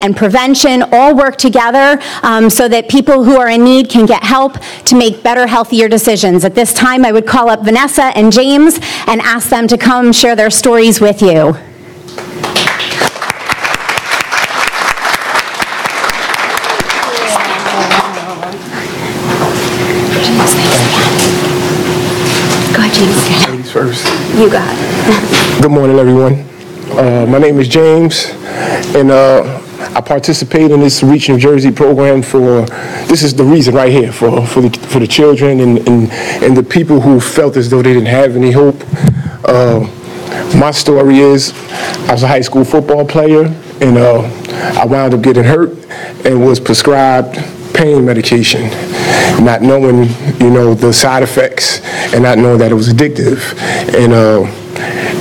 and prevention all work together so that people who are in need can get help to make better, healthier decisions. At this time, I would call up Vanessa and James and ask them to come share their stories with you. Go ahead, James. Ladies first. You got it. Good morning, everyone. My name is James, and I participate in this Reach New Jersey program this is the reason right here, for the children and the people who felt as though they didn't have any hope. My story is, I was a high school football player, and I wound up getting hurt and was prescribed pain medication, not knowing, the side effects and not knowing that it was addictive. And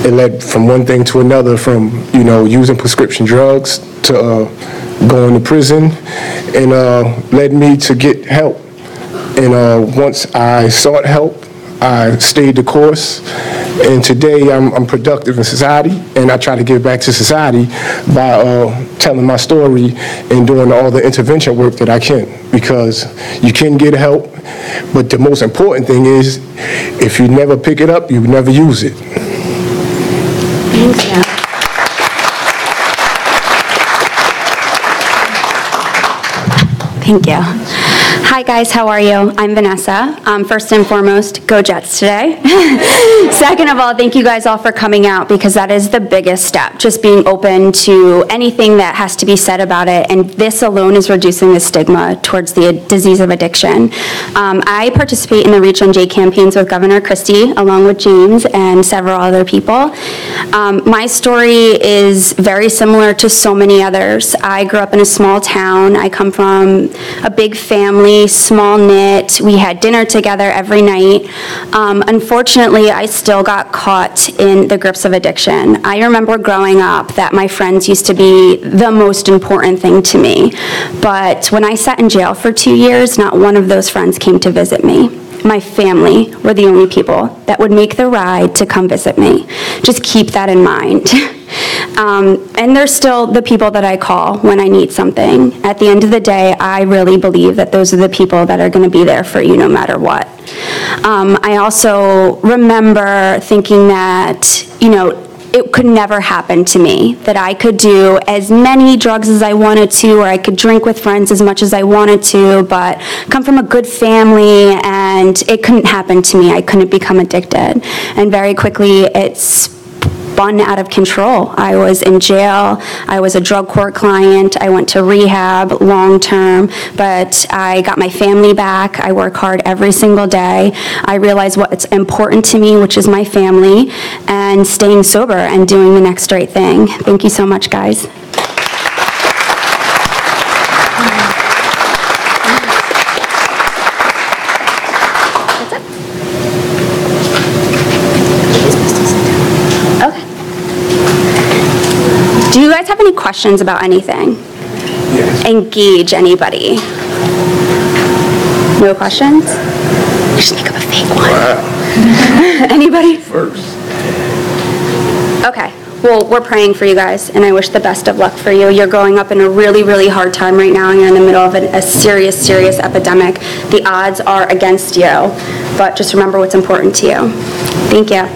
it led from one thing to another, from, using prescription drugs to going to prison, and led me to get help. And once I sought help, I stayed the course, and today I'm productive in society, and I try to give back to society by telling my story and doing all the intervention work that I can, because you can get help, but the most important thing is, if you never pick it up, you never use it. Thank you. Thank you. Hi guys, how are you? I'm Vanessa. First and foremost, go Jets today. Second of all, thank you guys all for coming out, because that is the biggest step, just being open to anything that has to be said about it, and this alone is reducing the stigma towards the disease of addiction. I participate in the Reach NJ campaigns with Governor Christie, along with James and several other people. My story is very similar to so many others. I grew up in a small town. I come from a big family, small knit. We had dinner together every night. Unfortunately, I still got caught in the grips of addiction. I remember growing up that my friends used to be the most important thing to me. But when I sat in jail for 2 years, not one of those friends came to visit me. My family were the only people that would make the ride to come visit me. Just keep that in mind. And they're still the people that I call when I need something. At the end of the day, I really believe that those are the people that are going to be there for you no matter what. I also remember thinking that, it could never happen to me, that I could do as many drugs as I wanted to, or I could drink with friends as much as I wanted to, but come from a good family, and it couldn't happen to me. I couldn't become addicted. And very quickly, it's spun out of control. I was in jail. I was a drug court client. I went to rehab long term, but I got my family back. I work hard every single day. I realize what's important to me, which is my family, and staying sober and doing the next right thing. Thank you so much, guys. Do you guys have any questions about anything? Yes. Engage anybody. No questions? Just make up a fake one. Wow. Anybody? First. Okay. Well, we're praying for you guys, and I wish the best of luck for you. You're growing up in a really, really hard time right now, and you're in the middle of a serious, serious epidemic. The odds are against you, but just remember what's important to you. Thank you.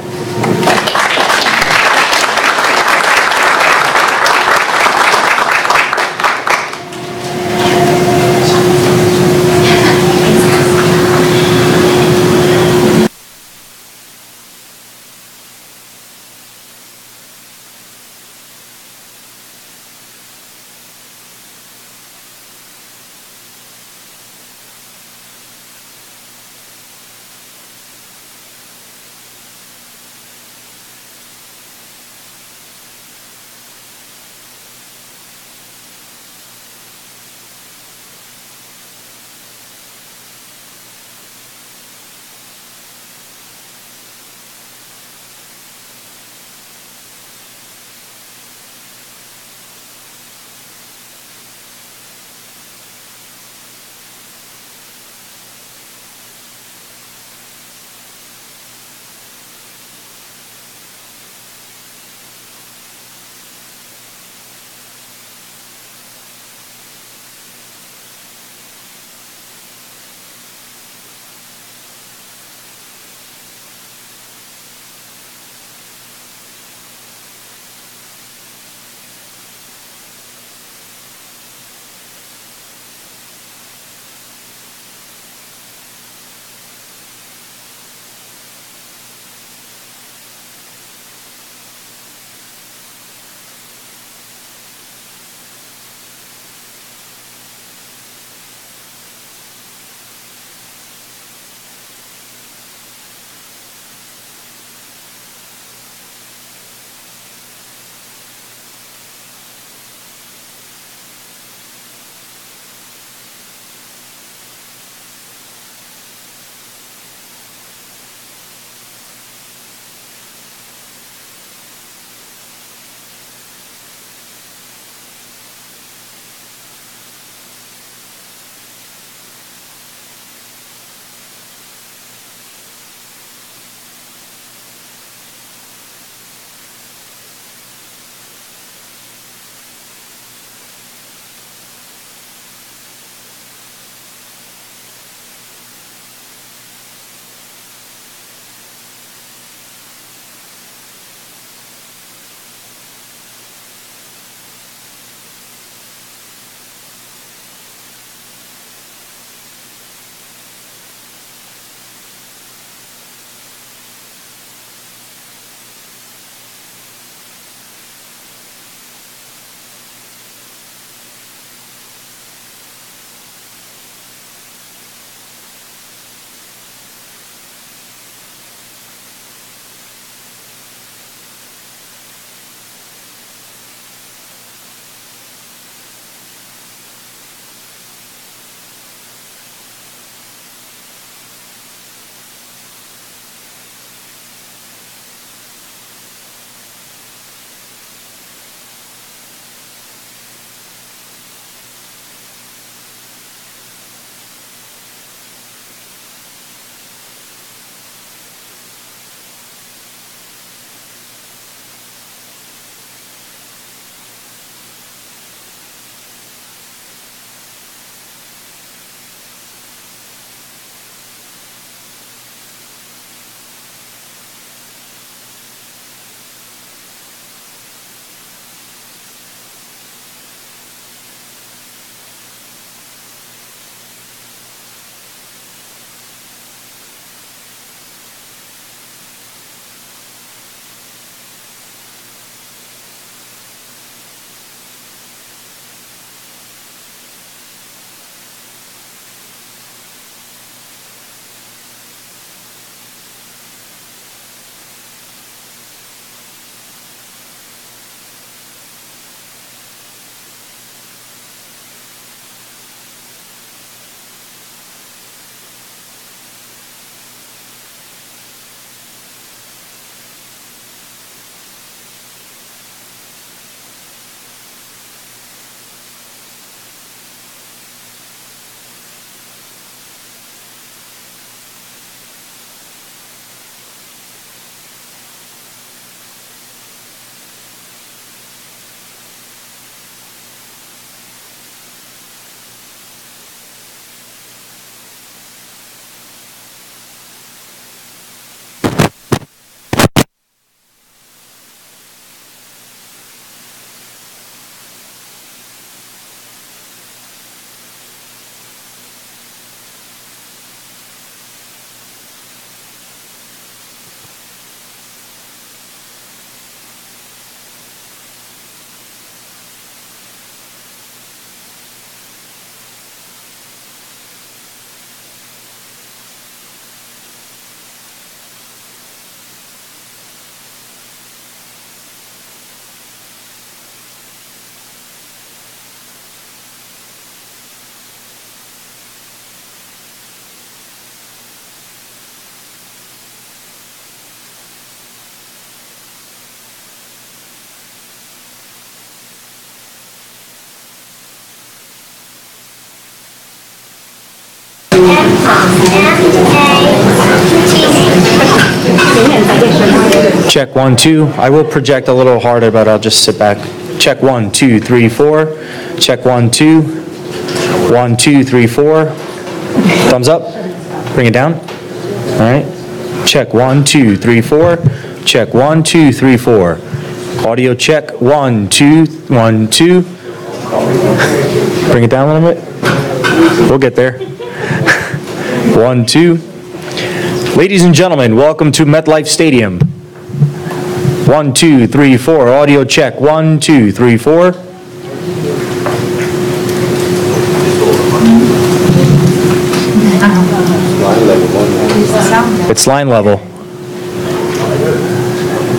Check 1, 2. I will project a little harder, but I'll just sit back. Check 1, 2, 3, 4. Check 1, 2. 1, 2, 3, 4. Thumbs up. Bring it down. All right. Check 1, 2, 3, 4. Check 1, 2, 3, 4. Audio check 1, 2, 1, 2. Bring it down a little bit. We'll get there. 1, 2. Ladies and gentlemen, welcome to MetLife Stadium. 1, 2, 3, 4. Audio check 1, 2, 3, 4. It's line level.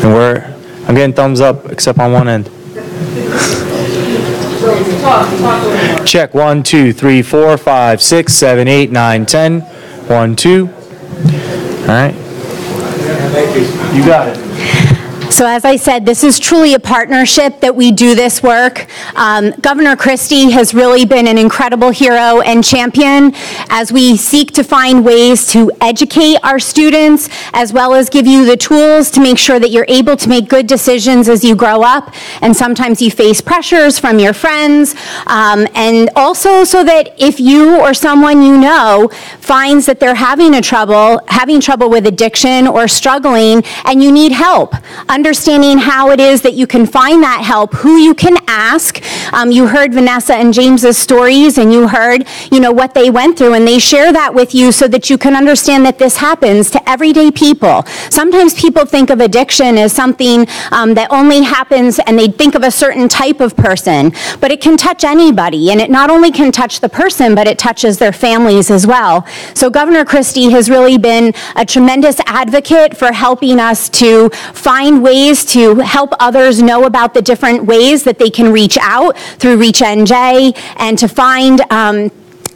And I'm getting thumbs up except on one end. Check 1, 2, 3, 4, 5, 6, 7, 8, 9, 10. 1, 2. All right. You got it. So as I said, this is truly a partnership that we do this work. Governor Christie has really been an incredible hero and champion as we seek to find ways to educate our students, as well as give you the tools to make sure that you're able to make good decisions as you grow up. And sometimes you face pressures from your friends. And also so that if you or someone you know finds that they're having trouble with addiction or struggling and you need help, understanding how it is that you can find that help, who you can ask. You heard Vanessa and James's stories, and you heard, what they went through, and they share that with you so that you can understand that this happens to everyday people. Sometimes people think of addiction as something that only happens, and they think of a certain type of person, but it can touch anybody, and it not only can touch the person, but it touches their families as well. So Governor Christie has really been a tremendous advocate for helping us to find ways to help others know about the different ways that they can reach out through ReachNJ and to find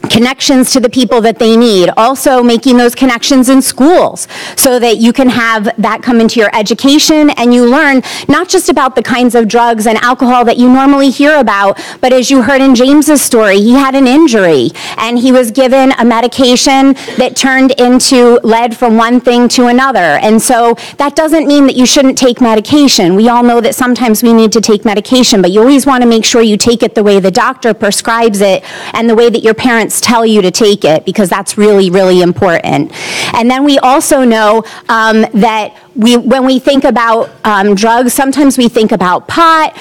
connections to the people that they need. Also making those connections in schools so that you can have that come into your education and you learn not just about the kinds of drugs and alcohol that you normally hear about, but as you heard in James's story, he had an injury and he was given a medication that turned into led from one thing to another. And so that doesn't mean that you shouldn't take medication. We all know that sometimes we need to take medication, but you always want to make sure you take it the way the doctor prescribes it and the way that your parents tell you to take it, because that's really, really important. And then we also know that when we think about drugs, sometimes we think about pot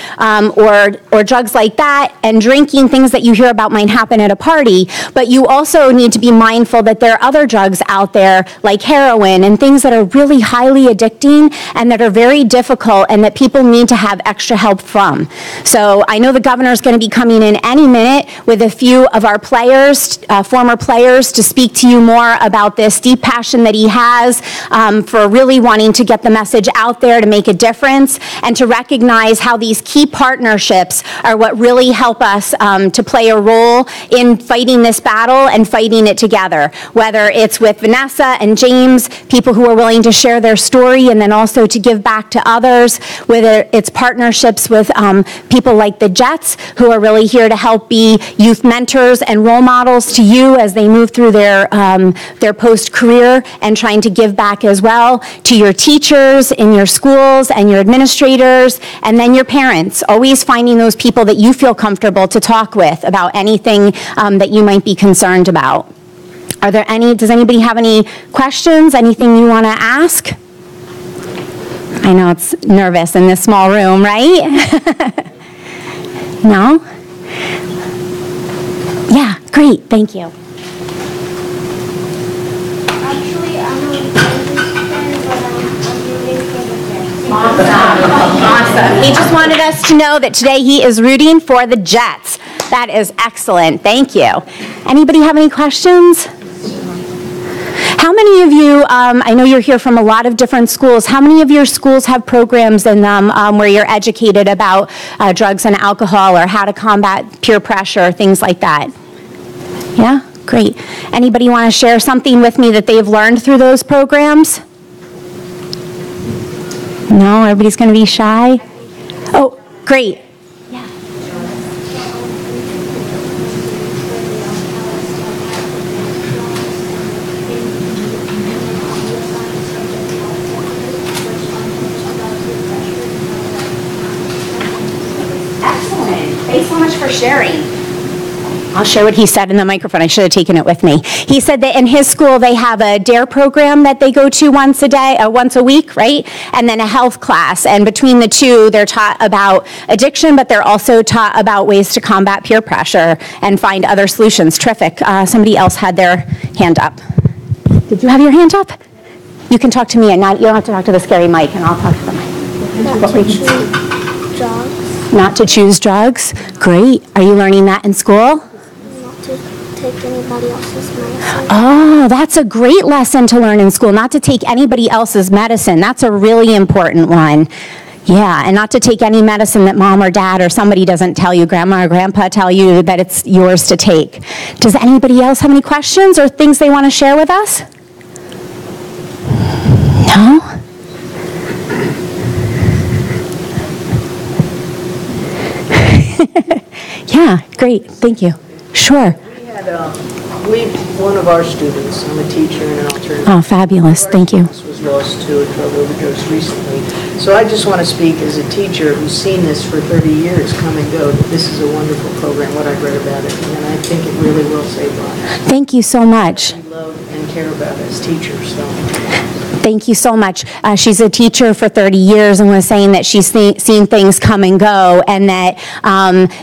or drugs like that, and drinking, things that you hear about might happen at a party, but you also need to be mindful that there are other drugs out there like heroin and things that are really highly addicting and that are very difficult and that people need to have extra help from. So I know the governor's going to be coming in any minute with a few of our players, former players, to speak to you more about this deep passion that he has for really wanting to get the message out there to make a difference and to recognize how these key partnerships are what really help us to play a role in fighting this battle and fighting it together, whether it's with Vanessa and James, people who are willing to share their story and then also to give back to others, whether it's partnerships with people like the Jets, who are really here to help be youth mentors and role models to you as they move through their post-career and trying to give back as well, to your teachers in your schools and your administrators, and then your parents, always finding those people that you feel comfortable to talk with about anything that you might be concerned about. Does anybody have any questions, anything you want to ask? I know it's nervous in this small room, right? No? Yeah, great, thank you. Actually, I'm a fan, but I'm rooting for the Jets. Awesome. He just wanted us to know that today he is rooting for the Jets. That is excellent. Thank you. Anybody have any questions? How many of you, I know you're here from a lot of different schools, how many of your schools have programs in them where you're educated about drugs and alcohol or how to combat peer pressure, things like that? Yeah? Great. Anybody want to share something with me that they've learned through those programs? No? Everybody's going to be shy? Oh, great. sharing. I'll share what he said in the microphone. I should have taken it with me. He said that in his school they have a DARE program that they go to once a week, right? And then a health class. And between the two, they're taught about addiction, but they're also taught about ways to combat peer pressure and find other solutions. Terrific. Somebody else had their hand up. Did you have your hand up? You can talk to me, and you don't have to talk to the scary mic, and I'll talk to the mic. Not to choose drugs. Not to choose drugs. Great. Are you learning that in school? Not to take anybody else's medicine. Oh, that's a great lesson to learn in school, not to take anybody else's medicine. That's a really important one. Yeah, and not to take any medicine that mom or dad or somebody doesn't tell you, grandma or grandpa tell you that it's yours to take. Does anybody else have any questions or things they want to share with us? No? Yeah, great, thank you. Sure. One of our students, I'm a teacher in an alternative. Oh, fabulous, thank you. Was lost to a drug overdose recently. So I just want to speak as a teacher who's seen this for 30 years come and go. This is a wonderful program, what I've read about it, and I think it really will save lives. Thank you so much. We love and care about as teachers, so. Thank you so much. She's a teacher for 30 years and was saying that she's seen things come and go, and that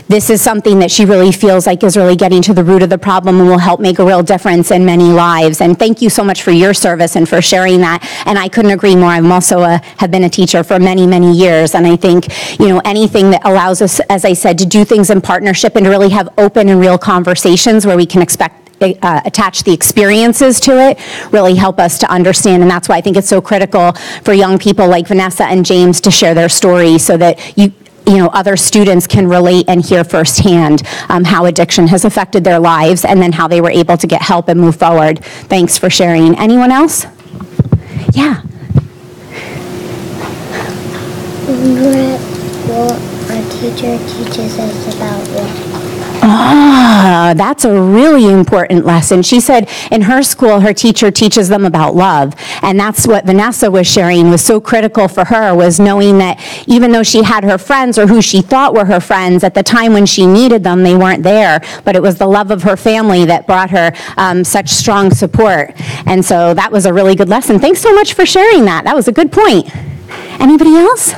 this is something that she really feels like is really getting to the root of the problem and will help make a real difference in many lives. And thank you so much for your service and for sharing that. And I couldn't agree more. I'm also have been a teacher for many, many years, and I think, anything that allows us, as I said, to do things in partnership and to really have open and real conversations where we can attach the experiences to it, really help us to understand. And that's why I think it's so critical for young people like Vanessa and James to share their story so that other students can relate and hear firsthand how addiction has affected their lives and then how they were able to get help and move forward. Thanks for sharing. Anyone else? Yeah. What our teacher teaches us about what? Ah, that's a really important lesson. She said in her school, her teacher teaches them about love. And that's what Vanessa was sharing was so critical for her, was knowing that even though she had her friends or who she thought were her friends, at the time when she needed them, they weren't there. But it was the love of her family that brought her such strong support. And so that was a really good lesson. Thanks so much for sharing that. That was a good point. Anybody else?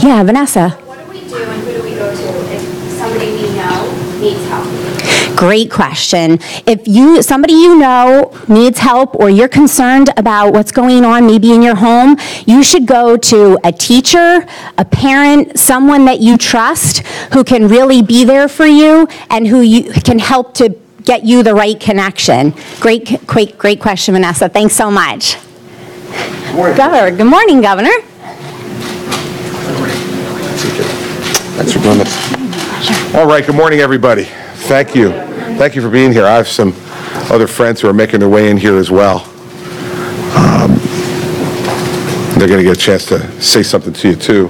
Yeah, Vanessa. What do we do and who do we go to if somebody we know needs help? Great question. If somebody you know needs help or you're concerned about what's going on maybe in your home, you should go to a teacher, a parent, someone that you trust who can really be there for you and who you can help to get you the right connection. Great question, Vanessa. Thanks so much. Good morning. Governor. Good morning, Governor. Thanks for doing this. All right, good morning, everybody. Thank you. Thank you for being here. I have some other friends who are making their way in here as well. They're going to get a chance to say something to you, too.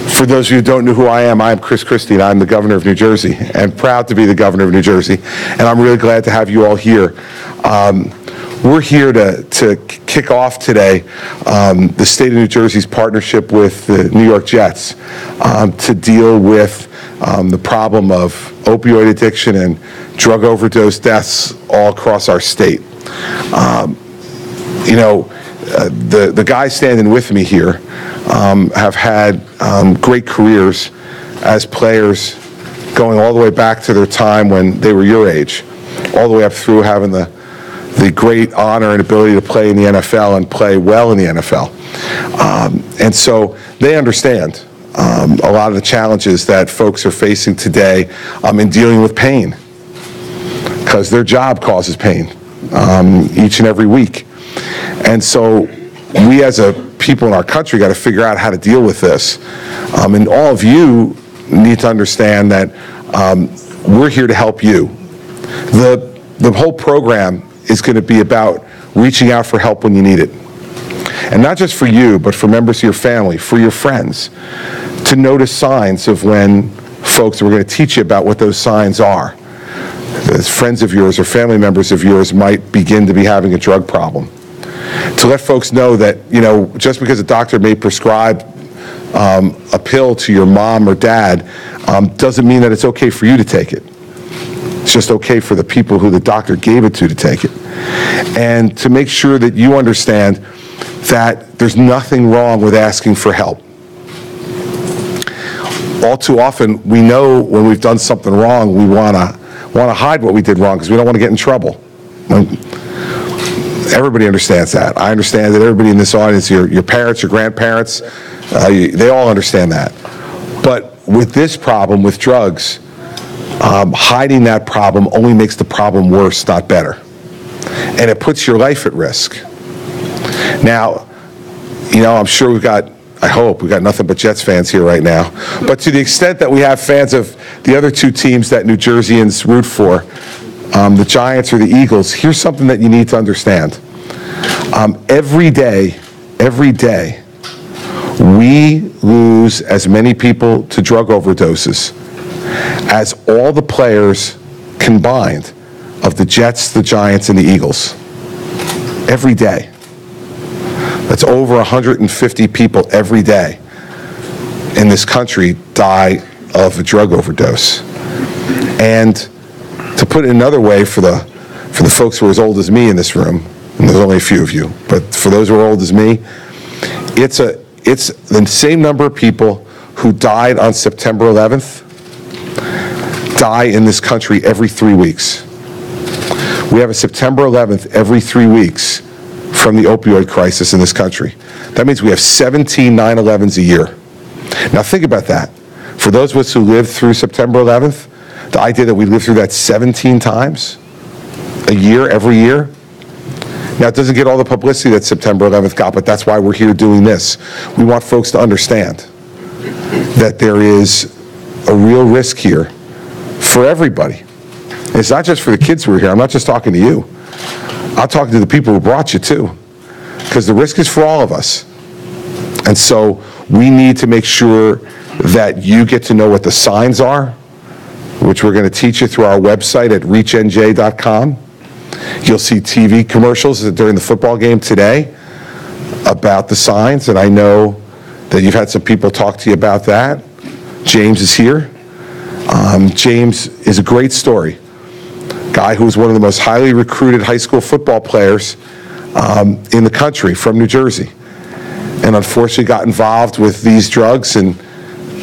For those of you who don't know who I am Christie, and I'm the governor of New Jersey, and proud to be the governor of New Jersey. And I'm really glad to have you all here. We're here to kick off today the state of New Jersey's partnership with the New York Jets to deal with the problem of opioid addiction and drug overdose deaths all across our state. The guys standing with me here have had great careers as players going all the way back to their time when they were your age, all the way up through having the great honor and ability to play in the NFL and play well in the NFL. And so they understand a lot of the challenges that folks are facing today in dealing with pain, because their job causes pain each and every week. And so we as a people in our country got to figure out how to deal with this. And all of you need to understand that we're here to help you. The whole program is going to be about reaching out for help when you need it. And not just for you, but for members of your family, for your friends, to notice signs of when folks, we're going to teach you about what those signs are. As friends of yours or family members of yours might begin to be having a drug problem. To let folks know that, just because a doctor may prescribe a pill to your mom or dad doesn't mean that it's okay for you to take it. It's just okay for the people who the doctor gave it to take it. And to make sure that you understand that there's nothing wrong with asking for help. All too often, we know when we've done something wrong, we want to hide what we did wrong because we don't want to get in trouble. Everybody understands that. I understand that everybody in this audience, your parents, your grandparents, they all understand that. But with this problem, with drugs, hiding that problem only makes the problem worse, not better. And it puts your life at risk. Now, I'm sure I hope we've got nothing but Jets fans here right now. But to the extent that we have fans of the other two teams that New Jerseyans root for, the Giants or the Eagles, here's something that you need to understand. Every day, we lose as many people to drug overdoses as all the players combined of the Jets, the Giants, and the Eagles. Every day. That's over 150 people every day in this country die of a drug overdose. And to put it another way for the folks who are as old as me in this room, and there's only a few of you, but for those who are old as me, it's the same number of people who died on September 11th die in this country every 3 weeks. We have a September 11th every 3 weeks from the opioid crisis in this country. That means we have 17 9/11s a year. Now think about that. For those of us who lived through September 11th, the idea that we lived through that 17 times a year, every year. Now it doesn't get all the publicity that September 11th got, but that's why we're here doing this. We want folks to understand that there is a real risk here for everybody. And it's not just for the kids who are here. I'm not just talking to you. I'm talking to the people who brought you too, because the risk is for all of us. And so we need to make sure that you get to know what the signs are, which we're going to teach you through our website at reachnj.com. You'll see TV commercials during the football game today about the signs, and I know that you've had some people talk to you about that. James is here. James is a great story. Guy who was one of the most highly recruited high school football players in the country from New Jersey, and unfortunately got involved with these drugs and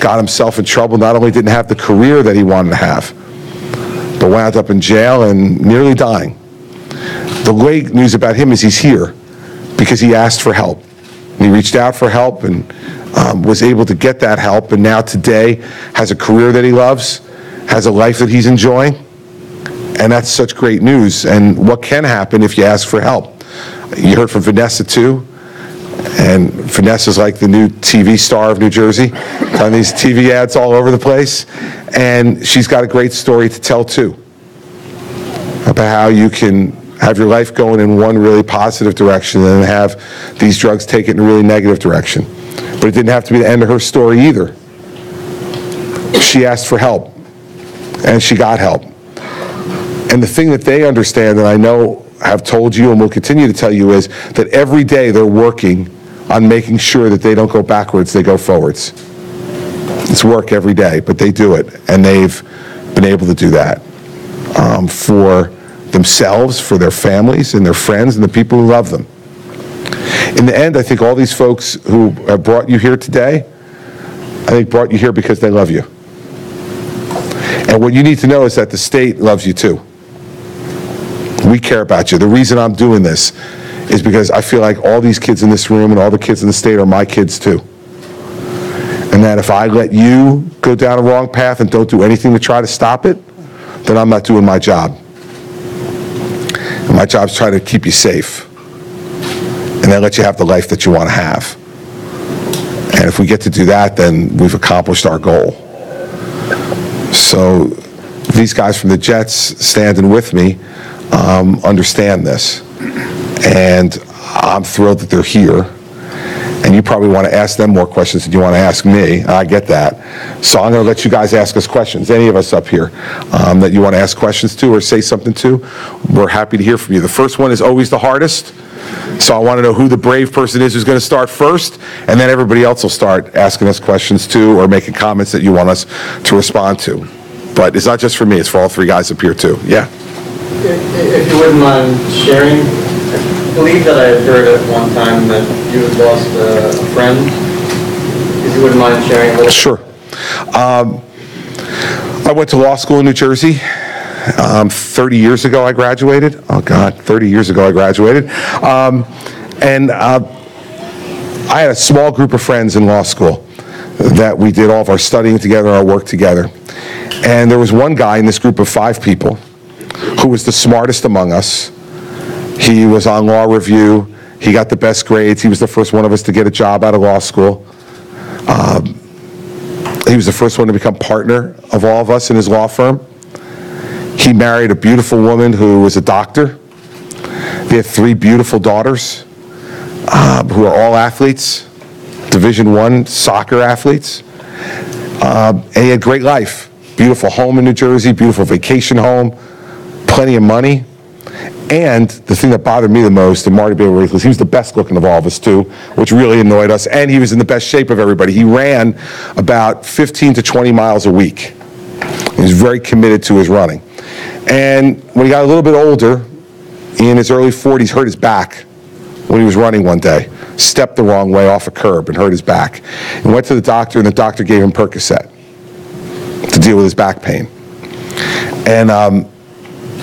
got himself in trouble. Not only didn't have the career that he wanted to have, but wound up in jail and nearly dying. The great news about him is he's here because he asked for help. He reached out for help and was able to get that help, and now today has a career that he loves, has a life that he's enjoying. And that's such great news. And what can happen if you ask for help? You heard from Vanessa too. And Vanessa's like the new TV star of New Jersey, on these TV ads all over the place. And she's got a great story to tell too, about how you can have your life going in one really positive direction and have these drugs take it in a really negative direction. But it didn't have to be the end of her story either. She asked for help, and she got help. And the thing that they understand, and I know have told you and will continue to tell you, is that every day they're working on making sure that they don't go backwards, they go forwards. It's work every day, but they do it, and they've been able to do that for themselves, for their families and their friends and the people who love them. In the end, I think all these folks who have brought you here today, I think brought you here because they love you. And what you need to know is that the state loves you too. We care about you. The reason I'm doing this is because I feel like all these kids in this room and all the kids in the state are my kids too. And that if I let you go down a wrong path and don't do anything to try to stop it, then I'm not doing my job. And my job is trying to keep you safe and then let you have the life that you want to have. And if we get to do that, then we've accomplished our goal. So these guys from the Jets standing with me understand this. And I'm thrilled that they're here. And you probably want to ask them more questions than you want to ask me. I get that. So I'm going to let you guys ask us questions, any of us up here that you want to ask questions to or say something to. We're happy to hear from you. The first one is always the hardest. So I want to know who the brave person is who's going to start first, and then everybody else will start asking us questions too, or making comments that you want us to respond to. But it's not just for me, it's for all three guys up here too. Yeah? If you wouldn't mind sharing, I believe that I had heard at one time that you had lost a friend. If you wouldn't mind sharing a little. Sure. I went to law school in New Jersey. 30 years ago I graduated. Oh God, 30 years ago I graduated. And I had a small group of friends in law school that we did all of our studying together, our work together. And there was one guy in this group of 5 people who was the smartest among us. He was on law review. He got the best grades. He was the first one of us to get a job out of law school. He was the first one to become partner of all of us in his law firm. He married a beautiful woman who was a doctor. They had 3 beautiful daughters who are all athletes, Division I soccer athletes. And he had a great life. Beautiful home in New Jersey, beautiful vacation home, plenty of money. And the thing that bothered me the most, and Marty Bailey, was he was the best looking of all of us too, which really annoyed us, and he was in the best shape of everybody. He ran about 15 to 20 miles a week. He was very committed to his running. And when he got a little bit older, in his early 40s, hurt his back when he was running one day. Stepped the wrong way off a curb and hurt his back. And went to the doctor, and the doctor gave him Percocet to deal with his back pain. And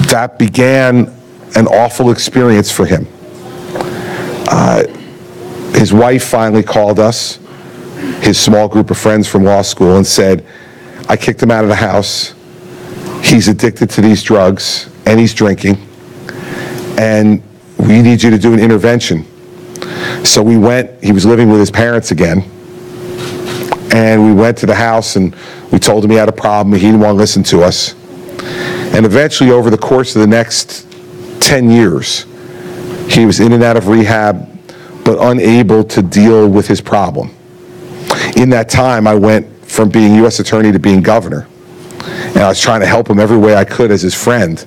that began an awful experience for him. His wife finally called us, his small group of friends from law school, and said, I kicked him out of the house. He's addicted to these drugs, and he's drinking, and we need you to do an intervention. So we went, he was living with his parents again, and we went to the house, and we told him he had a problem, and he didn't want to listen to us. And eventually, over the course of the next 10 years, he was in and out of rehab, but unable to deal with his problem. In that time, I went from being U.S. attorney to being governor. And I was trying to help him every way I could as his friend.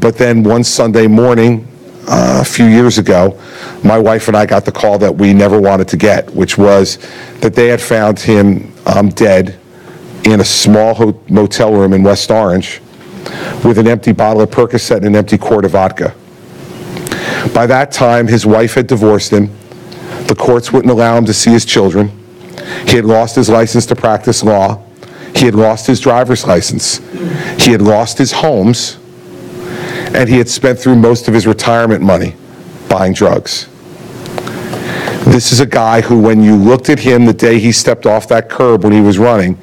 But then one Sunday morning, a few years ago, my wife and I got the call that we never wanted to get, which was that they had found him dead in a small motel room in West Orange with an empty bottle of Percocet and an empty quart of vodka. By that time, his wife had divorced him. The courts wouldn't allow him to see his children. He had lost his license to practice law. He had lost his driver's license. He had lost his homes. And he had spent through most of his retirement money buying drugs. This is a guy who, when you looked at him the day he stepped off that curb when he was running,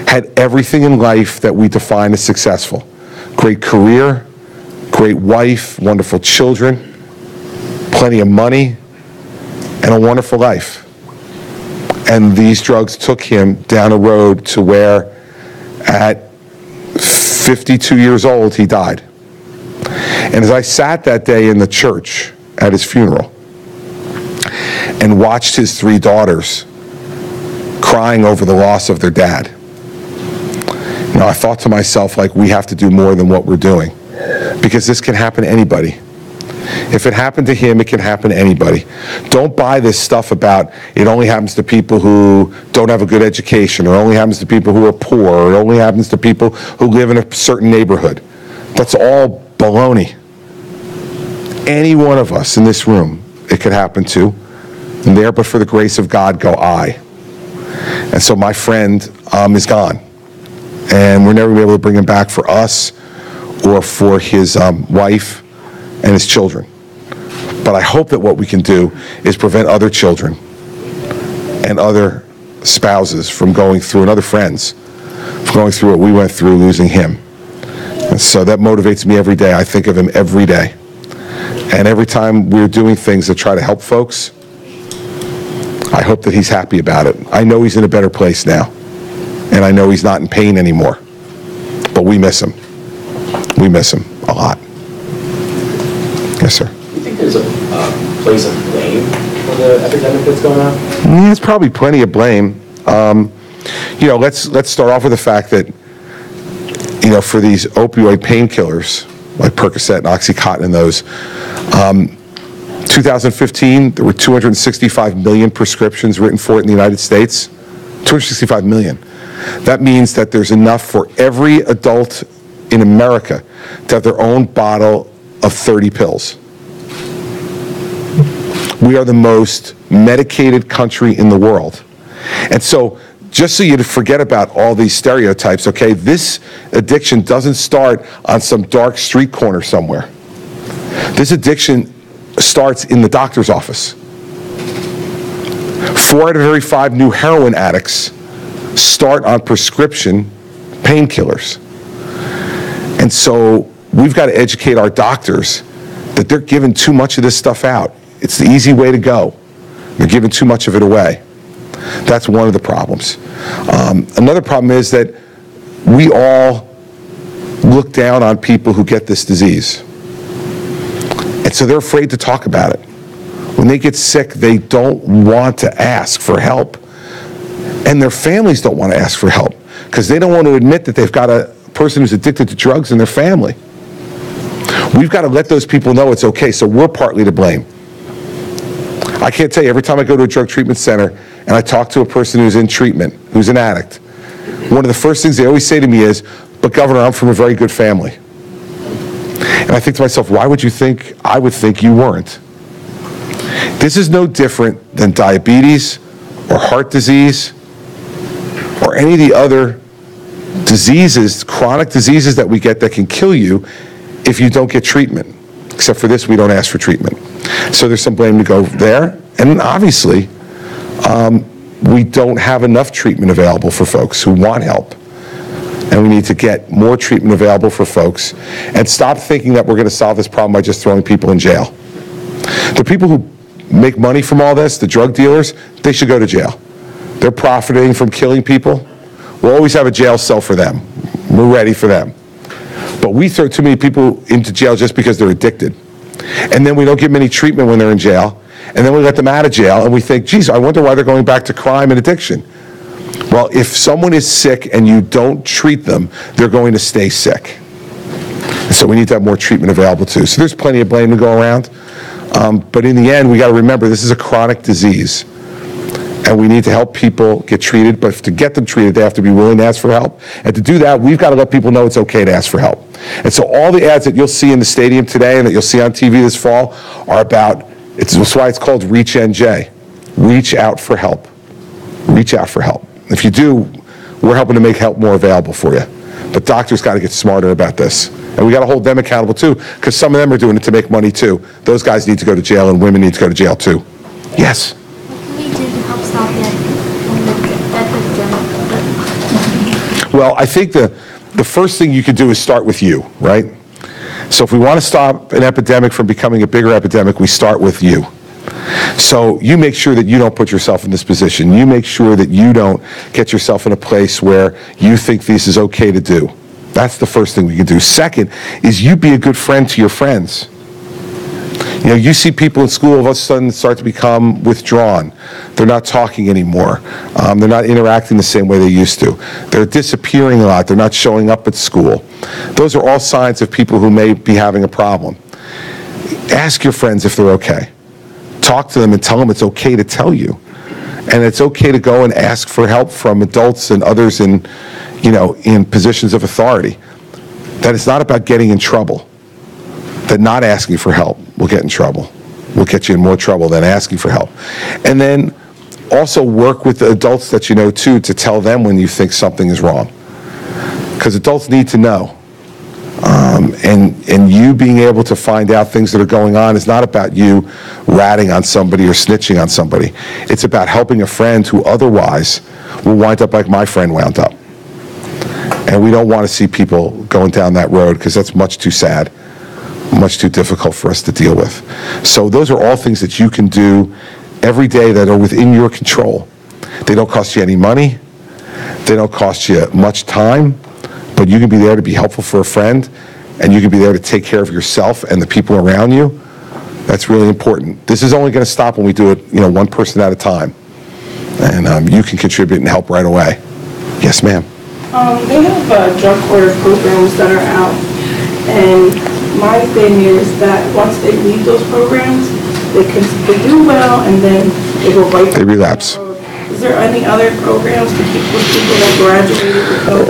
had everything in life that we define as successful. Great career, great wife, wonderful children, plenty of money, and a wonderful life. And these drugs took him down a road to where, at 52 years old, he died. And as I sat that day in the church at his funeral and watched his 3 daughters crying over the loss of their dad, I thought to myself, like, we have to do more than what we're doing, because this can happen to anybody. If it happened to him, it can happen to anybody. Don't buy this stuff about it only happens to people who don't have a good education, or only happens to people who are poor, or only happens to people who live in a certain neighborhood. That's all baloney. Any one of us in this room, it could happen to. And there, but for the grace of God, go I. And so my friend is gone. And we're never going to be able to bring him back for us or for his wife and his children. But I hope that what we can do is prevent other children and other spouses from going through, and other friends from going through what we went through losing him. And so that motivates me every day. I think of him every day. And every time we're doing things that try to help folks, I hope that he's happy about it. I know he's in a better place now. And I know he's not in pain anymore. But we miss him. We miss him a lot. Yes, sir. Do you think there's a place of blame for the epidemic that's going on? There's probably plenty of blame. Let's start off with the fact that, for these opioid painkillers, like Percocet and Oxycontin and those, 2015, there were 265 million prescriptions written for it in the United States. 265 million. That means that there's enough for every adult in America to have their own bottle of 30 pills. We are the most medicated country in the world. And so, just so you forget about all these stereotypes, okay, this addiction doesn't start on some dark street corner somewhere. This addiction starts in the doctor's office. 4 out of every 5 new heroin addicts start on prescription painkillers. And so we've got to educate our doctors that they're giving too much of this stuff out. It's the easy way to go. They're giving too much of it away. That's one of the problems. Another problem is that we all look down on people who get this disease. And so they're afraid to talk about it. When they get sick, they don't want to ask for help. And their families don't want to ask for help because they don't want to admit that they've got a person who's addicted to drugs in their family. We've got to let those people know it's okay, so we're partly to blame. I can't tell you, every time I go to a drug treatment center and I talk to a person who's in treatment, who's an addict, one of the first things they always say to me is, "But Governor, I'm from a very good family." And I think to myself, why would you think I would think you weren't? This is no different than diabetes or heart disease or any of the other diseases, chronic diseases that we get that can kill you if you don't get treatment. Except for this, we don't ask for treatment. So there's some blame to go there. And obviously, we don't have enough treatment available for folks who want help. And we need to get more treatment available for folks and stop thinking that we're going to solve this problem by just throwing people in jail. The people who make money from all this, the drug dealers, they should go to jail. They're profiting from killing people. We'll always have a jail cell for them. We're ready for them. But we throw too many people into jail just because they're addicted. And then we don't give them any treatment when they're in jail. And then we let them out of jail and we think, geez, I wonder why they're going back to crime and addiction. Well, if someone is sick and you don't treat them, they're going to stay sick. And so we need to have more treatment available too. So there's plenty of blame to go around. But in the end, we got to remember this is a chronic disease. And we need to help people get treated, but to get them treated, they have to be willing to ask for help. And to do that, we've got to let people know it's okay to ask for help. And so all the ads that you'll see in the stadium today and that you'll see on TV this fall are about, that's why it's called Reach NJ. Reach out for help. Reach out for help. If you do, we're helping to make help more available for you. But doctors got to get smarter about this. And we got to hold them accountable too, because some of them are doing it to make money too. Those guys need to go to jail and women need to go to jail too. Yes? What can we do to help stop that epidemic? Well, I think the first thing you could do is start with you, right? So if we want to stop an epidemic from becoming a bigger epidemic, we start with you. So you make sure that you don't put yourself in this position. You make sure that you don't get yourself in a place where you think this is okay to do. That's the first thing we can do. Second is you be a good friend to your friends. You know, you see people in school all of a sudden start to become withdrawn. They're not talking anymore. They're not interacting the same way they used to. They're disappearing a lot. They're not showing up at school. Those are all signs of people who may be having a problem. Ask your friends if they're okay. Talk to them and tell them it's okay to tell you. And it's okay to go and ask for help from adults and others in, you know, in positions of authority. That it's not about getting in trouble. That not asking for help will get in trouble. Will get you in more trouble than asking for help. And then also work with the adults that you know too to tell them when you think something is wrong. Because adults need to know. And you being able to find out things that are going on is not about you ratting on somebody or snitching on somebody. It's about helping a friend who otherwise will wind up like my friend wound up. And we don't want to see people going down that road because that's much too sad, much too difficult for us to deal with. So those are all things that you can do every day that are within your control. They don't cost you any money. They don't cost you much time. But you can be there to be helpful for a friend, and you can be there to take care of yourself and the people around you. That's really important. This is only going to stop when we do it, you know, one person at a time. And you can contribute and help right away. Yes, ma'am. They have drug court programs that are out, and my thing is that once they leave those programs, they do well and then they go right. They relapse. Is there any other programs to keep with people that graduated with no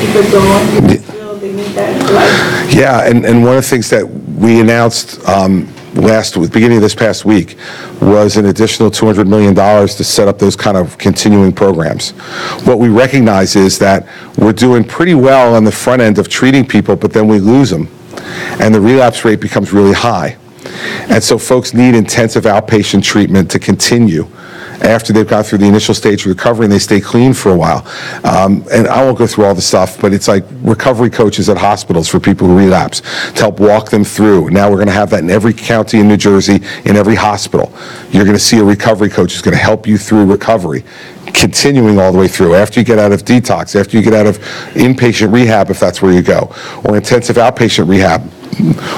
keep it going? People feel they need that in life? Yeah, and one of the things that we announced beginning of this past week was an additional $200 million to set up those kind of continuing programs. What we recognize is that we're doing pretty well on the front end of treating people, but then we lose them, and the relapse rate becomes really high. And so folks need intensive outpatient treatment to continue after they've got through the initial stage of recovery and they stay clean for a while. And I won't go through all the stuff, but it's like recovery coaches at hospitals for people who relapse to help walk them through. Now we're going to have that in every county in New Jersey, in every hospital. You're going to see a recovery coach who's going to help you through recovery, continuing all the way through. After you get out of detox, after you get out of inpatient rehab, if that's where you go, or intensive outpatient rehab.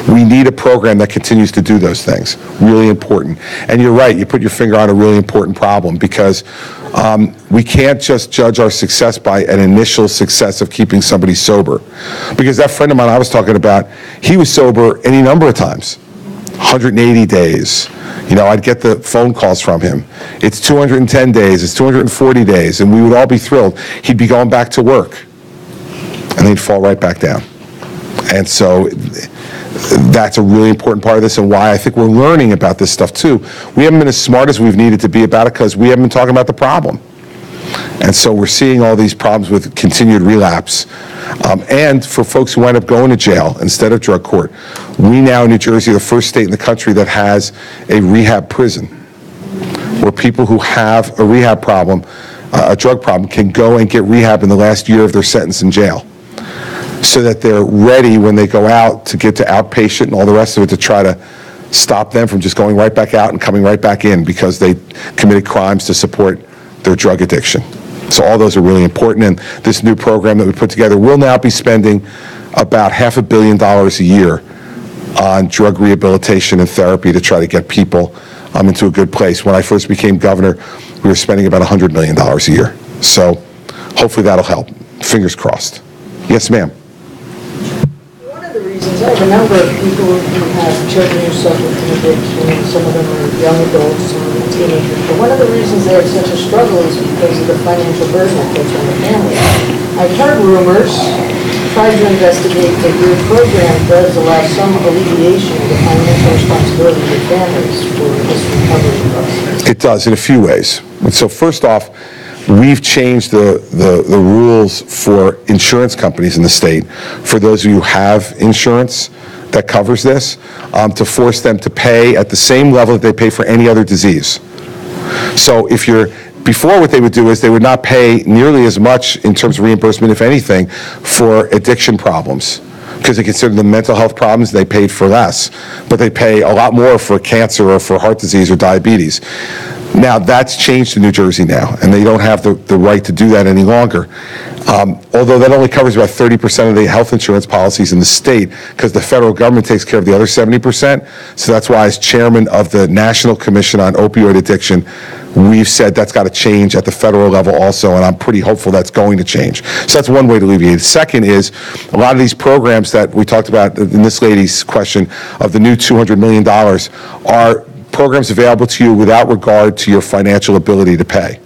We need a program that continues to do those things. Really important. And you're right, you put your finger on a really important problem because we can't just judge our success by an initial success of keeping somebody sober. Because that friend of mine I was talking about, he was sober any number of times. 180 days. You know, I'd get the phone calls from him. It's 210 days, it's 240 days, and we would all be thrilled. He'd be going back to work, and they'd fall right back down. And so that's a really important part of this and why I think we're learning about this stuff too. We haven't been as smart as we've needed to be about it because we haven't been talking about the problem. And so we're seeing all these problems with continued relapse. And for folks who wind up going to jail instead of drug court, we now in New Jersey are the first state in the country that has a rehab prison where people who have a rehab problem, a drug problem, can go and get rehab in the last year of their sentence in jail, so that they're ready when they go out to get to outpatient and all the rest of it to try to stop them from just going right back out and coming right back in because they committed crimes to support their drug addiction. So all those are really important, and this new program that we put together will now be spending about $500 million a year on drug rehabilitation and therapy to try to get people into a good place. When I first became governor, we were spending about $100 million a year. So hopefully that'll help. Fingers crossed. Yes, ma'am. I have a number of people who have children who suffer from addiction, and some of them are young adults, some of them are teenagers. But one of the reasons they have such a struggle is because of the financial burden that puts on the family. I've heard rumors, tried to investigate, that your program does allow some alleviation of the financial responsibility of the families for this recovery process. It does in a few ways. And so first off, we've changed the rules for insurance companies in the state, for those of you who have insurance that covers this, to force them to pay at the same level that they pay for any other disease. So before what they would do is they would not pay nearly as much in terms of reimbursement, if anything, for addiction problems. Because they consider them mental health problems, they paid for less. But they pay a lot more for cancer or for heart disease or diabetes. Now, that's changed in New Jersey now, and they don't have the right to do that any longer. Although that only covers about 30% of the health insurance policies in the state, because the federal government takes care of the other 70%. So that's why, as chairman of the National Commission on Opioid Addiction, we've said that's got to change at the federal level also, and I'm pretty hopeful that's going to change. So that's one way to alleviate it. Second is, a lot of these programs that we talked about in this lady's question of the new $200 million are programs available to you without regard to your financial ability to pay.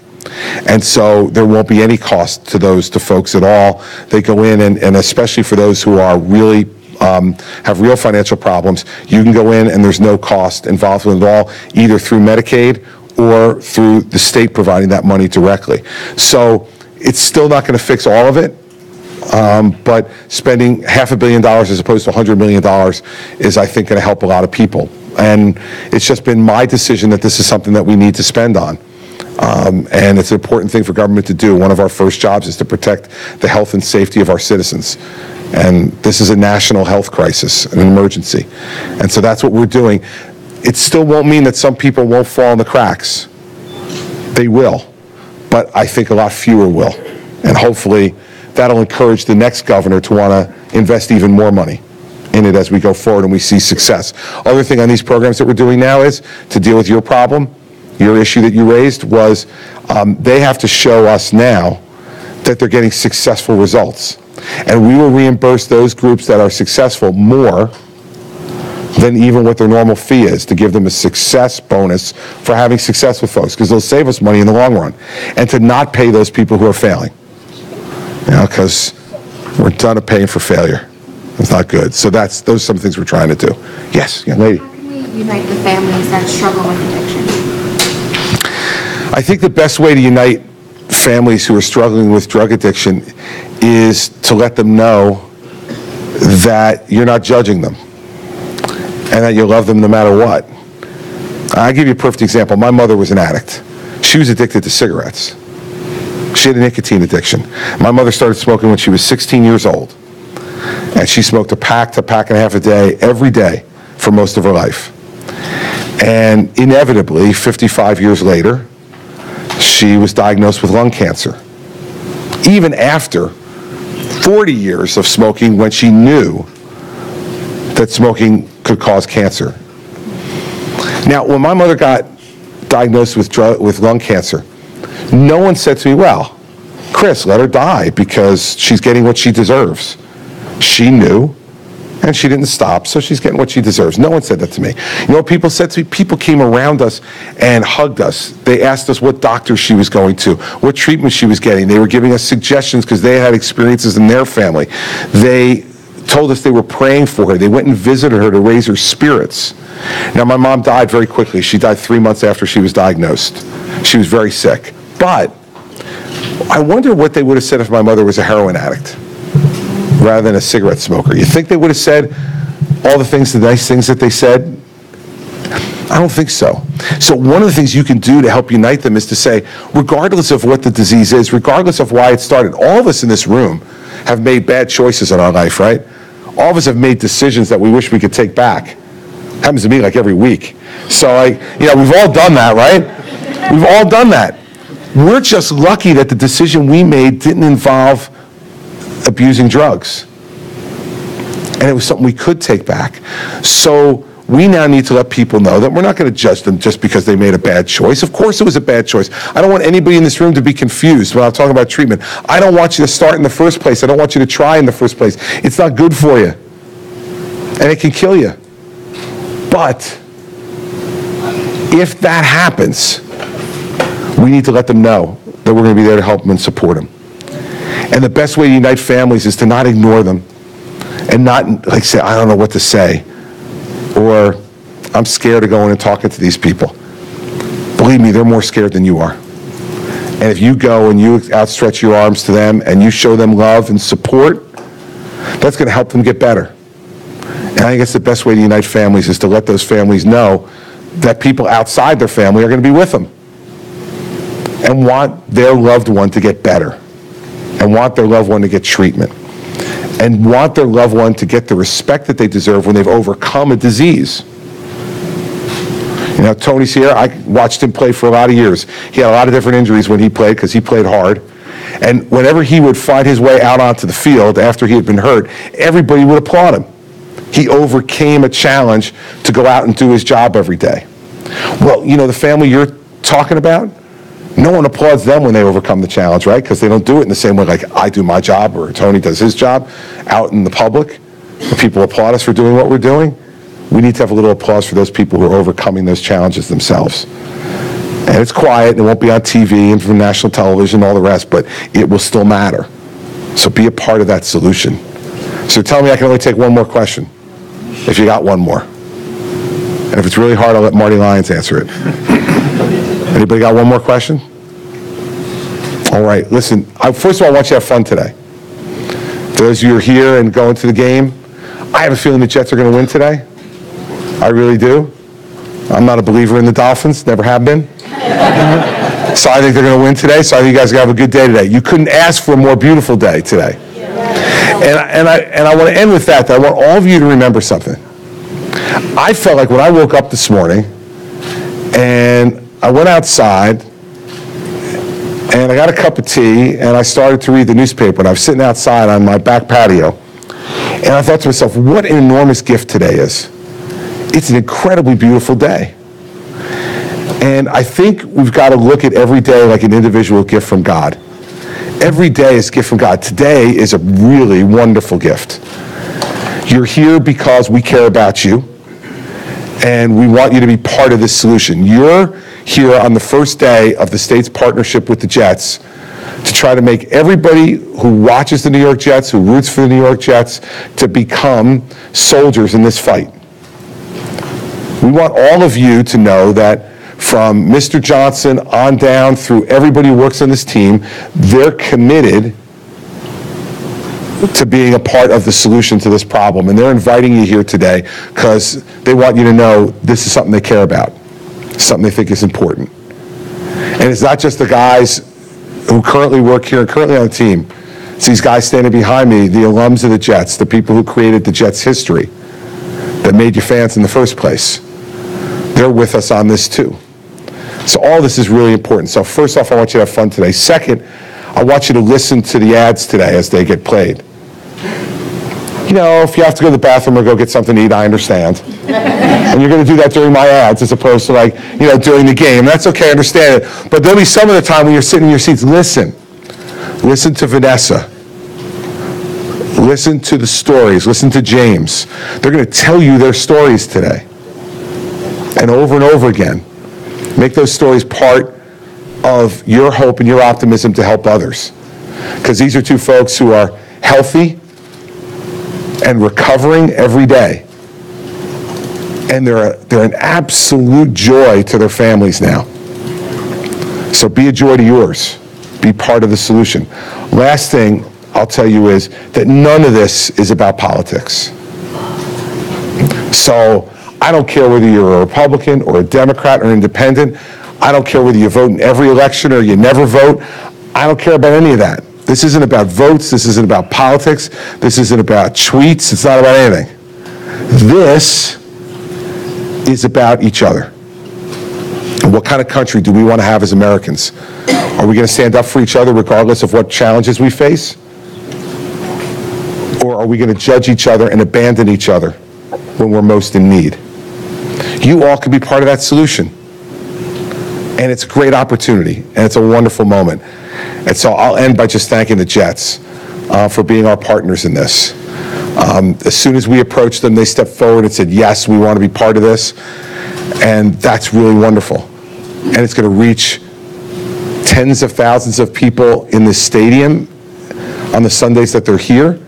And so there won't be any cost to folks at all. They go in, and especially for those who are really have real financial problems, you can go in and there's no cost involved with it at all, either through Medicaid or through the state providing that money directly. So it's still not going to fix all of it, but spending $500 million as opposed to $100 million is, I think, going to help a lot of people. And it's just been my decision that this is something that we need to spend on. And it's an important thing for government to do. One of our first jobs is to protect the health and safety of our citizens. And this is a national health crisis, an emergency. And so that's what we're doing. It still won't mean that some people won't fall in the cracks. They will. But I think a lot fewer will. And hopefully that'll encourage the next governor to want to invest even more money in it as we go forward and we see success. Other thing on these programs that we're doing now is to deal with your problem. Your issue that you raised was they have to show us now that they're getting successful results. And we will reimburse those groups that are successful more than even what their normal fee is, to give them a success bonus for having success with folks, because they'll save us money in the long run. And to not pay those people who are failing. Because we're done of paying for failure. It's not good. So those are some things we're trying to do. Yes, young lady. How can we unite the families that struggle with addiction? I think the best way to unite families who are struggling with drug addiction is to let them know that you're not judging them and that you love them no matter what. I'll give you a perfect example. My mother was an addict. She was addicted to cigarettes. She had a nicotine addiction. My mother started smoking when she was 16 years old. And she smoked a pack to pack and a half a day every day for most of her life. And inevitably, 55 years later, she was diagnosed with lung cancer. Even after 40 years of smoking, when she knew that smoking could cause cancer. Now, when my mother got diagnosed with lung cancer, no one said to me, well, Chris, let her die because she's getting what she deserves. She knew, and she didn't stop, so she's getting what she deserves. No one said that to me. You know what people said to me? People came around us and hugged us. They asked us what doctor she was going to, what treatment she was getting. They were giving us suggestions because they had experiences in their family. They told us they were praying for her. They went and visited her to raise her spirits. Now, my mom died very quickly. She died 3 months after she was diagnosed. She was very sick. But I wonder what they would have said if my mother was a heroin addict rather than a cigarette smoker. You think they would have said all the nice things that they said? I don't think so. So one of the things you can do to help unite them is to say, regardless of what the disease is, regardless of why it started, all of us in this room have made bad choices in our life, right? All of us have made decisions that we wish we could take back. Happens to me like every week. So we've all done that, right? We've all done that. We're just lucky that the decision we made didn't involve abusing drugs. And it was something we could take back. So we now need to let people know that we're not going to judge them just because they made a bad choice. Of course it was a bad choice. I don't want anybody in this room to be confused when I'm talking about treatment. I don't want you to start in the first place. I don't want you to try in the first place. It's not good for you. And it can kill you. But if that happens, we need to let them know that we're going to be there to help them and support them. And the best way to unite families is to not ignore them and not say, I don't know what to say, or I'm scared of going and talking to these people. Believe me, they're more scared than you are. And if you go and you outstretch your arms to them and you show them love and support, that's going to help them get better. And I think it's the best way to unite families is to let those families know that people outside their family are going to be with them and want their loved one to get better and want their loved one to get treatment and want their loved one to get the respect that they deserve when they've overcome a disease. You know, Tony's here. I watched him play for a lot of years. He had a lot of different injuries when he played because he played hard. And whenever he would find his way out onto the field after he had been hurt, everybody would applaud him. He overcame a challenge to go out and do his job every day. Well, you know, the family you're talking about, no one applauds them when they overcome the challenge, right? Because they don't do it in the same way like I do my job or Tony does his job out in the public. When people applaud us for doing what we're doing, we need to have a little applause for those people who are overcoming those challenges themselves. And it's quiet, and it won't be on TV and from national television and all the rest, but it will still matter. So be a part of that solution. So tell me I can only take one more question, if you got one more. And if it's really hard, I'll let Marty Lyons answer it. Anybody got one more question? All right, listen, first of all, I want you to have fun today. For those of you who are here and going to the game, I have a feeling the Jets are going to win today. I really do. I'm not a believer in the Dolphins, never have been. So I think they're going to win today, so I think you guys are going to have a good day today. You couldn't ask for a more beautiful day today. And I want to end with that I want all of you to remember something. I felt like when I woke up this morning and I went outside and I got a cup of tea and I started to read the newspaper, and I was sitting outside on my back patio, and I thought to myself, what an enormous gift today is. It's an incredibly beautiful day. And I think we've got to look at every day like an individual gift from God Every day is a gift from God. Today is a really wonderful gift. You're here because we care about you, and we want you to be part of this solution. You're here on the first day of the state's partnership with the Jets to try to make everybody who watches the New York Jets, who roots for the New York Jets, to become soldiers in this fight. We want all of you to know that from Mr. Johnson on down through everybody who works on this team, they're committed to being a part of the solution to this problem. And they're inviting you here today because they want you to know this is something they care about, something they think is important. And it's not just the guys who currently work here and currently on the team. It's these guys standing behind me, the alums of the Jets, the people who created the Jets history that made you fans in the first place. They're with us on this too. So all this is really important. So first off, I want you to have fun today. Second, I want you to listen to the ads today as they get played. You know, if you have to go to the bathroom or go get something to eat, I understand. And you're going to do that during my ads as opposed to during the game. That's okay, I understand it. But there'll be some of the time when you're sitting in your seats, listen. Listen to Vanessa. Listen to the stories. Listen to James. They're going to tell you their stories today. And over again. Make those stories part of your hope and your optimism to help others. Because these are two folks who are healthy and recovering every day. And they're an absolute joy to their families now. So be a joy to yours. Be part of the solution. Last thing I'll tell you is that none of this is about politics. So I don't care whether you're a Republican or a Democrat or independent. I don't care whether you vote in every election or you never vote. I don't care about any of that. This isn't about votes. This isn't about politics. This isn't about tweets. It's not about anything. This is about each other. And what kind of country do we want to have as Americans? Are we going to stand up for each other regardless of what challenges we face? Or are we going to judge each other and abandon each other when we're most in need? You all can be part of that solution. And it's a great opportunity, and it's a wonderful moment. And so I'll end by just thanking the Jets for being our partners in this. As soon as we approached them, they stepped forward and said, yes, we want to be part of this. And that's really wonderful. And it's going to reach tens of thousands of people in this stadium on the Sundays that they're here,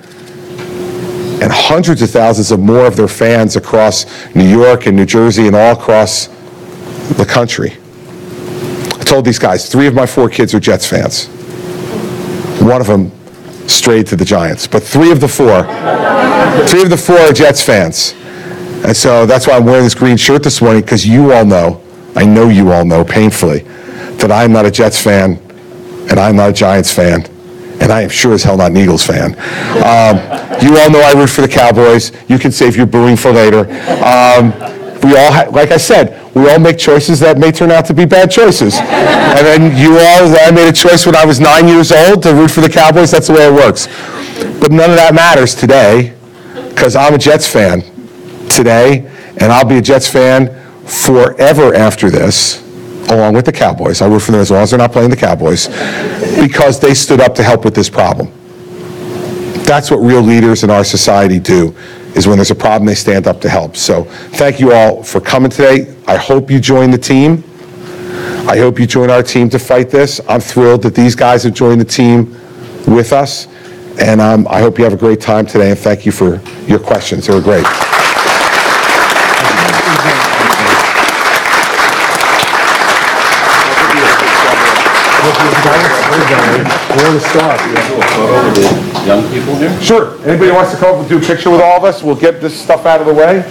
and hundreds of thousands of more of their fans across New York and New Jersey and all across the country. I told these guys, 3 of my 4 kids are Jets fans. One of them strayed to the Giants, but 3 of the 4 are Jets fans. And so that's why I'm wearing this green shirt this morning, because you all know, I know you all know painfully, that I'm not a Jets fan, and I'm not a Giants fan, and I am sure as hell not an Eagles fan. You all know I root for the Cowboys. You can save your booing for later. We all, like I said, we all make choices that may turn out to be bad choices. And then I made a choice when I was 9 years old to root for the Cowboys. That's the way it works. But none of that matters today, because I'm a Jets fan today, and I'll be a Jets fan forever after this, along with the Cowboys. I root for them as long as they're not playing the Cowboys, because they stood up to help with this problem. That's what real leaders in our society do, is when there's a problem, they stand up to help. So thank you all for coming today. I hope you join the team. I hope you join our team to fight this. I'm thrilled that these guys have joined the team with us. And I hope you have a great time today, and thank you for your questions. They were great. Where to start? Do a photo with the young people here? Sure. Anybody wants to come up and do a picture with all of us? We'll get this stuff out of the way.